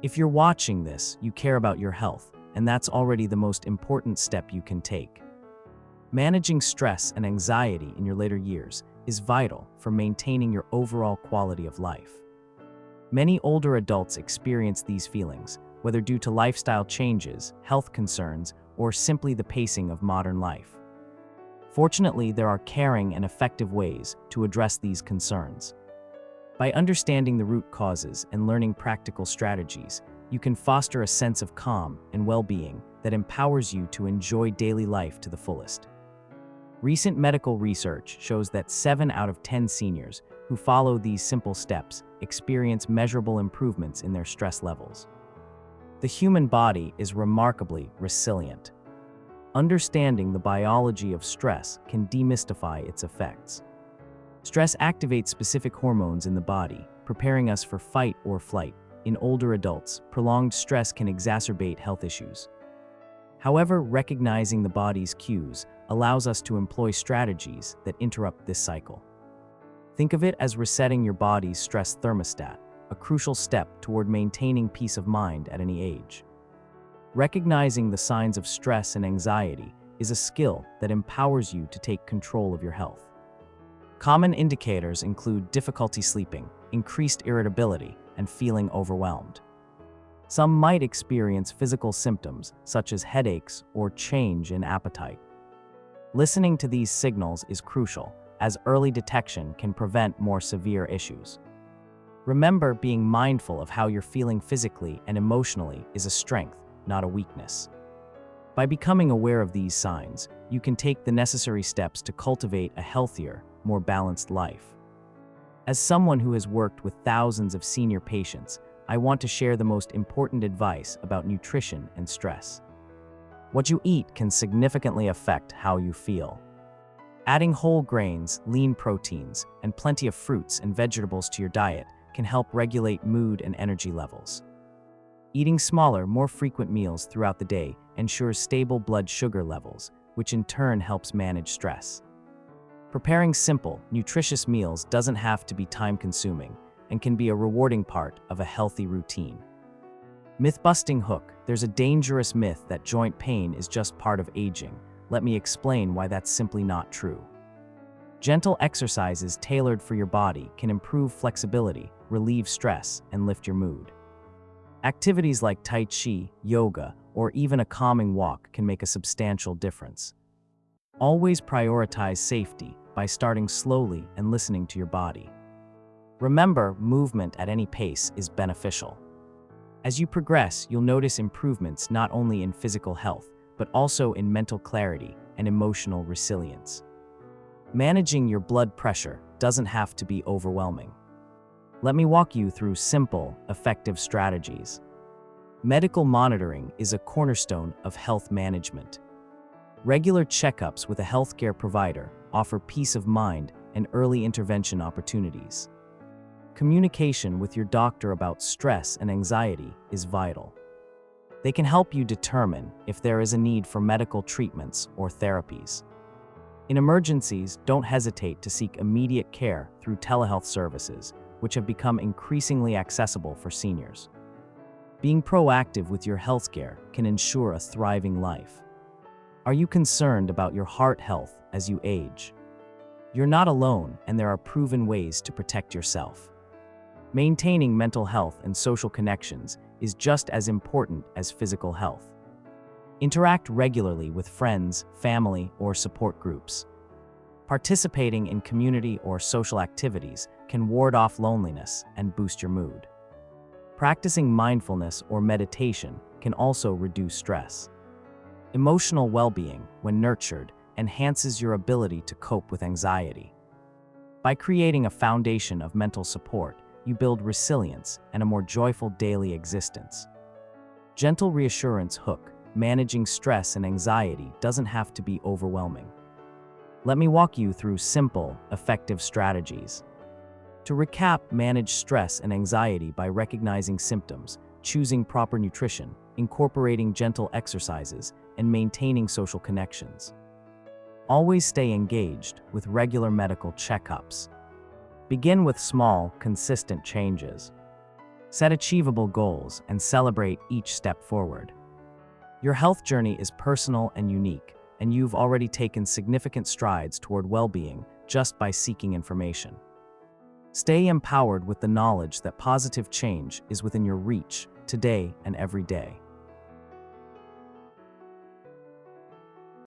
If you're watching this, you care about your health, and that's already the most important step you can take. Managing stress and anxiety in your later years is vital for maintaining your overall quality of life. Many older adults experience these feelings, whether due to lifestyle changes, health concerns, or simply the pacing of modern life. Fortunately, there are caring and effective ways to address these concerns. By understanding the root causes and learning practical strategies, you can foster a sense of calm and well-being that empowers you to enjoy daily life to the fullest. Recent medical research shows that 7 out of 10 seniors who follow these simple steps experience measurable improvements in their stress levels. The human body is remarkably resilient. Understanding the biology of stress can demystify its effects. Stress activates specific hormones in the body, preparing us for fight or flight. In older adults, prolonged stress can exacerbate health issues. However, recognizing the body's cues allows us to employ strategies that interrupt this cycle. Think of it as resetting your body's stress thermostat, a crucial step toward maintaining peace of mind at any age. Recognizing the signs of stress and anxiety is a skill that empowers you to take control of your health. Common indicators include difficulty sleeping, increased irritability, and feeling overwhelmed. Some might experience physical symptoms such as headaches or change in appetite. Listening to these signals is crucial, as early detection can prevent more severe issues. Remember, being mindful of how you're feeling physically and emotionally is a strength, not a weakness. By becoming aware of these signs, you can take the necessary steps to cultivate a healthier, more balanced life. As someone who has worked with thousands of senior patients, I want to share the most important advice about nutrition and stress. What you eat can significantly affect how you feel. Adding whole grains, lean proteins, and plenty of fruits and vegetables to your diet can help regulate mood and energy levels. Eating smaller, more frequent meals throughout the day ensures stable blood sugar levels, which in turn helps manage stress. Preparing simple, nutritious meals doesn't have to be time-consuming and can be a rewarding part of a healthy routine. Myth-busting hook: there's a dangerous myth that joint pain is just part of aging. Let me explain why that's simply not true. Gentle exercises tailored for your body can improve flexibility, relieve stress, and lift your mood. Activities like Tai Chi, yoga, or even a calming walk can make a substantial difference. Always prioritize safety by starting slowly and listening to your body. Remember, movement at any pace is beneficial. As you progress, you'll notice improvements not only in physical health, but also in mental clarity and emotional resilience. Managing your blood pressure doesn't have to be overwhelming. Let me walk you through simple, effective strategies. Medical monitoring is a cornerstone of health management. Regular checkups with a healthcare provider offer peace of mind and early intervention opportunities. Communication with your doctor about stress and anxiety is vital. They can help you determine if there is a need for medical treatments or therapies. In emergencies, don't hesitate to seek immediate care through telehealth services, which have become increasingly accessible for seniors. Being proactive with your healthcare can ensure a thriving life. Are you concerned about your heart health as you age? You're not alone, and there are proven ways to protect yourself. Maintaining mental health and social connections is just as important as physical health. Interact regularly with friends, family, or support groups. Participating in community or social activities can ward off loneliness and boost your mood. Practicing mindfulness or meditation can also reduce stress. Emotional well-being, when nurtured, enhances your ability to cope with anxiety. By creating a foundation of mental support, you build resilience and a more joyful daily existence. Gentle reassurance hook: managing stress and anxiety doesn't have to be overwhelming. Let me walk you through simple, effective strategies. To recap, manage stress and anxiety by recognizing symptoms, choosing proper nutrition, incorporating gentle exercises, and maintaining social connections. Always stay engaged with regular medical checkups. Begin with small, consistent changes. Set achievable goals and celebrate each step forward. Your health journey is personal and unique, and you've already taken significant strides toward well-being just by seeking information. Stay empowered with the knowledge that positive change is within your reach today and every day.